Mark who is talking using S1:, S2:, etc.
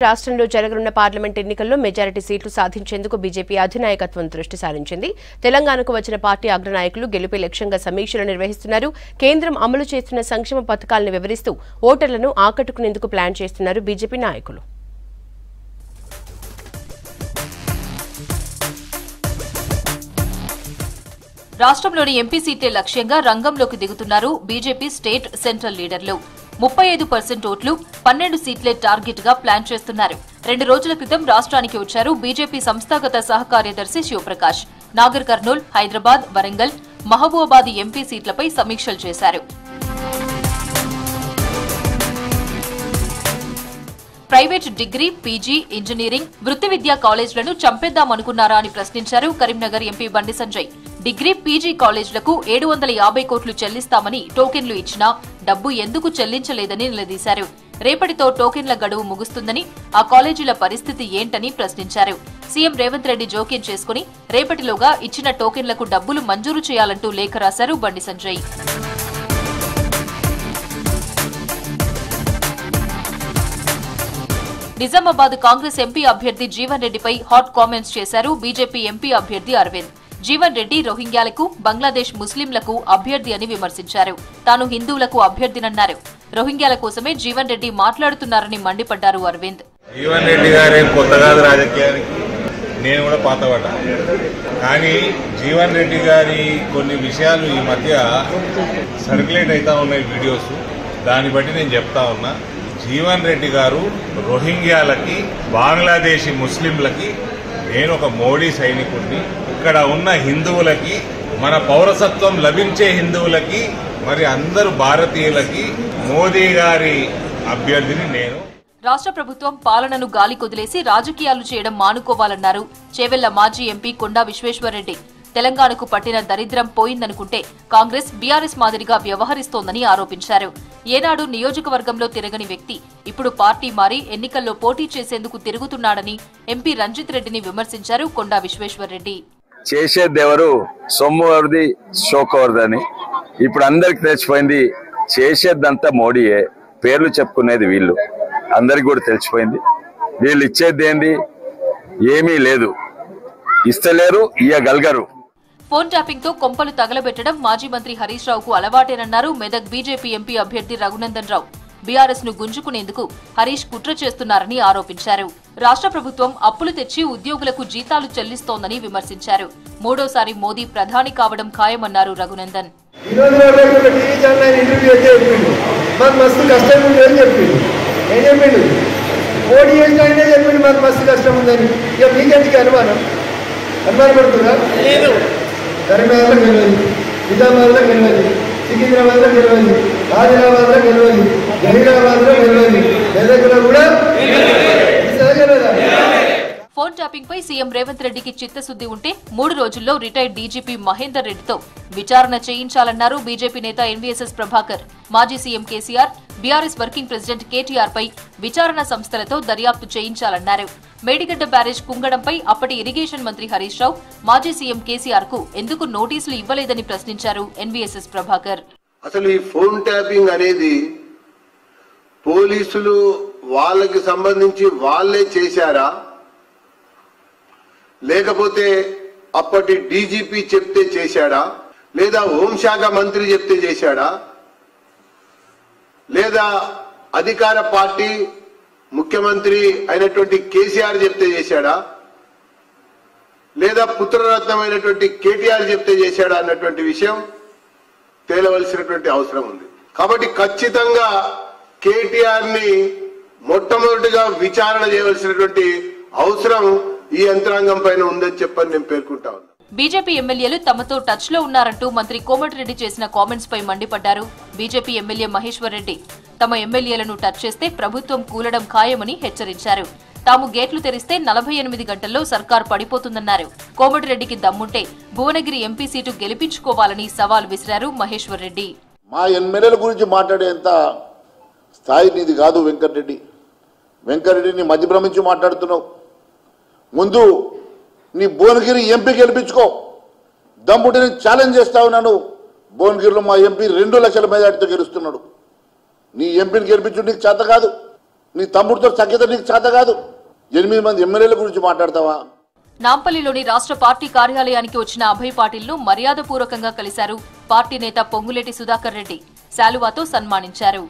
S1: రాష్ట్రంలో జరగనున్న పార్లమెంట్ ఎన్నికల్లో మెజారిటీ సీట్లు సాధించేందుకు బీజేపీ అధినాయకత్వం దృష్టి సారించింది. తెలంగాణకు వచ్చిన పార్టీ అగ్రనాయకులు గెలుపే లక్ష్యంగా సమీక్షలు నిర్వహిస్తున్నారు. కేంద్రం అమలు చేస్తున్న సంక్షేమ పథకాలను వివరిస్తూ ఓటర్లను ఆకట్టుకునేందుకు ప్లాన్ చేస్తున్నారు బీజేపీ నాయకులు.
S2: రాష్ట్రంలోని ఎంపీ సీట్లే లక్ష్యంగా రంగంలోకి దిగుతున్నారు బీజేపీ స్టేట్ సెంట్రల్ లీడర్లు. 35% ఓట్లు 12 సీట్లే టార్గెట్ గా ప్లాన్ చేస్తున్నారు. 2 రోజుల క్రితం రాష్ట్రానికి వచ్చారు బీజేపీ సంస్థాగత సహకార్యదర్శి శివప్రకాష్. నాగర్ కర్నూల్, హైదరాబాద్, వరంగల్, మహబూబాబాద్ ఎంపీ సీట్లపై సమీక్షలు చేశారు. ప్రైవేట్ డిగ్రీ, పీజీ, ఇంజనీరింగ్, వృత్తి విద్యా కాలేజీలను చంపేద్దామనుకున్నారా అని ప్రశ్నించారు Karimnagar MP Bandi Sanjay. Degree, PG కాలేజీలకు 750 కోట్లు చెల్లిస్తామని టోకెన్లు ఇచ్చినా డబ్బు ఎందుకు చెల్లించలేదని నిలదీశారు. రేపటితో టోకెన్ల గడువు ముగుస్తుందని, ఆ కాలేజీల పరిస్థితి ఏంటని ప్రశ్నించారు. సీఎం రేవంత్ రెడ్డి జోక్యం చేసుకుని రేపటిలోగా ఇచ్చిన టోకెన్లకు డబ్బులు మంజూరు చేయాలంటూ లేఖ రాశారు బండి సంజయ్. నిజామాబాద్ కాంగ్రెస్ ఎంపీ అభ్యర్థి జీవన్ రెడ్డిపై హాట్ కామెంట్స్ చేశారు బీజేపీ ఎంపీ అభ్యర్థి అరవింద్. జీవన్ రెడ్డి రోహింగ్యాలకు, బంగ్లాదేశ్ ముస్లింలకు అభ్యర్థి అని విమర్శించారు. తాను హిందువులకు అభ్యర్థినన్నారు. రోహింగ్యాల కోసమే జీవన్ రెడ్డి మాట్లాడుతున్నారని మండిపడ్డారు అరవింద్.
S3: జీవన్ రెడ్డి గారే కొత్త కాదు రాజకీయానికి, నేను కూడా పాతపడ్డా. కానీ జీవన్ రెడ్డి గారి కొన్ని విషయాలు ఈ మధ్య సర్క్యులేట్ అవుతా ఉన్నాయి వీడియోస్. దాన్ని బట్టి నేను చెప్తా ఉన్నా, జీవన్ రెడ్డి గారు రోహింగ్యాలకి, బంగ్లాదేశీ ముస్లింలకి నేను ఒక మోడీ సైనికుడిని, ఇక్కడ ఉన్న హిందువులకి, మన పౌరసత్వం లభించే హిందువులకి, మరి అందరు భారతీయులకి మోదీ గారి అభ్యర్థిని నేను.
S2: రాష్ట్ర ప్రభుత్వం పాలనను గాలి కొదిలేసి రాజకీయాలు చేయడం మానుకోవాలన్నారు చేవెళ్ల మాజీ ఎంపీ కొండా విశ్వేశ్వర్రెడ్డి. తెలంగాణకు పట్టిన దరిద్రం పోయిందనుకుంటే కాంగ్రెస్, బీఆర్ఎస్ మాదిరిగా వ్యవహరిస్తోందని ఆరోపించారు. ఏనాడు నియోజకవర్గంలో తిరగని వ్యక్తి ఇప్పుడు పార్టీ మారి ఎన్నికల్లో పోటీ చేసేందుకు తిరుగుతున్నాడని ఎంపీ రంజిత్ రెడ్డిని విమర్శించారు కొండా విశ్వేశ్వర్రెడ్డి.
S4: చేసేదెవరు, సొమ్ము ఎవరిది, షోకవర్దని ఇప్పుడు అందరికి తెలిసిపోయింది. చేసేదంతా మోడీయే, పేర్లు చెప్పుకునేది వీళ్ళు. అందరికి కూడా తెలిసిపోయింది. వీళ్ళు ఇచ్చేది ఏంది, ఏమీ లేదు, ఇస్తలేరు, ఇయ్యగలగరు.
S2: ఫోన్ ట్యాపింగ్ తో కొంపలు తగలబెట్టడం మాజీ మంత్రి హరీష్ రావుకు అలవాటేనన్నారు మెదక్ బీజేపీ ఎంపీ అభ్యర్థి రఘునందన్ రావు. బీఆర్ఎస్ ను గుంజుకునేందుకు హరీష్ కుట్ర చేస్తున్నారని ఆరోపించారు. రాష్ట్ర ప్రభుత్వం అప్పులు తెచ్చి ఉద్యోగులకు జీతాలు చెల్లిస్తోందని విమర్శించారు. మూడోసారి మోదీ ప్రధాని కావడం ఖాయమన్నారు రఘునందన్.
S5: కరీంనగర్లో గెలవాలి, నిజామాబాద్లో గెలవాలి, సికింద్రాబాద్లో గెలవాలి, ఆదిలాబాద్లో గెలవాలి, జహీరాబాద్లో గెలవాలి, మెదక్లో కూడా
S2: ఫోన్ ట్యాపింగ్ పై సీఎం రేవంత్ రెడ్డికి చిత్తశుద్ది ఉంటే 3 రోజుల్లో రిటైర్డ్ డీజీపీ మహేందర్ రెడ్డితో విచారణ చేయించాలన్నారు బీజేపీ నేత ఎన్వీఎస్ఎస్ ప్రభాకర్. మాజీ CM KCR, BRS working president KTR పై విచారణ సంస్థలతో దర్యాప్తు చేయించాలన్నారు. మేడిగడ్డ బ్యారేజ్ కుంగడంపై అప్పటి ఇరిగేషన్ మంత్రి హరీష్ రావు మాజీ సీఎం కేసీఆర్ కు ఎందుకు నోటీసులు ఇవ్వలేదని ప్రశ్నించారు ఎన్వీఎస్ఎస్ ప్రభాకర్.
S6: అసలు ఈ ఫోన్ ట్యాపింగ్ అనేది పోలీసులు వాళ్ళకి సంబంధించి వాళ్ళే చేశారా, లేకపోతే అప్పటి డీజీపీ చెప్తే చేశాడా, లేదా హోంశాఖ మంత్రి చెప్తే చేశాడా, లేదా అధికార పార్టీ ముఖ్యమంత్రి అయినటువంటి కేసీఆర్ చెప్తే చేశాడా, లేదా పుత్రరత్నం అయినటువంటి కేటీఆర్ చెప్తే చేశాడా అన్నటువంటి విషయం తేలవలసినటువంటి అవసరం ఉంది. కాబట్టి ఖచ్చితంగా కేటీఆర్ ని మొట్టమొదటిగా విచారణ చేయవలసినటువంటి అవసరం ఈ యంత్రాంగం పైన ఉందని చెప్పని నేను పేర్కొంటా ఉన్నా.
S2: బీజేపీ ఎమ్మెల్యేలు తమతో టచ్ లో ఉన్నారంటూ మంత్రి కోమటిరెడ్డి చేసిన కామెంట్స్ పై మండిపడ్డారు బీజేపీ ఎమ్మెల్యే మహేశ్వర్ రెడ్డి. తమ ఎమ్మెల్యేలను టచ్ చేస్తే ప్రభుత్వం కూలడం ఖాయమని హెచ్చరించారు. తాము గేట్లు తెరిస్తే 48 గంటల్లో సర్కార్ పడిపోతుందన్నారు. కోమటిరెడ్డికి దమ్ముంటే భువనగిరి ఎంపీ సీటు గెలిపించుకోవాలని సవాల్ విసిరారు మహేశ్వర్ రెడ్డి.
S7: మా ఎమ్మెల్యేల గురించి మాట్లాడేంత స్థాయి నీది కాదు వెంకటరెడ్డి. వెంకటరెడ్డిని మధ్యభ్రమించి మాట్లాడుతున్నావు. ముందు నీ భువనగిరి ఎంపీ గెలిపించుకో. దమ్ముంటే నేను ఛాలెంజ్ చేస్తా ఉన్నాను. భువనగిరిలో మా ఎంపీ 2 లక్షల మెజార్టీతో గెలుస్తున్నాడు. నీ ఎంపీని గెలిపించు నీకు చేత కాదు. నీ తమ్ముడితో సఖ్యత నీకు చేత కాదు. 8 మంది ఎమ్మెల్యేల గురించి మాట్లాడతావా?
S2: నాంపల్లిలోని రాష్ట్ర పార్టీ కార్యాలయానికి వచ్చిన అభయ్ పాటిల్ ను మర్యాదపూర్వకంగా కలిశారు పార్టీ నేత పొంగులేటి సుధాకర్ రెడ్డి. శాలువాతో సన్మానించారు.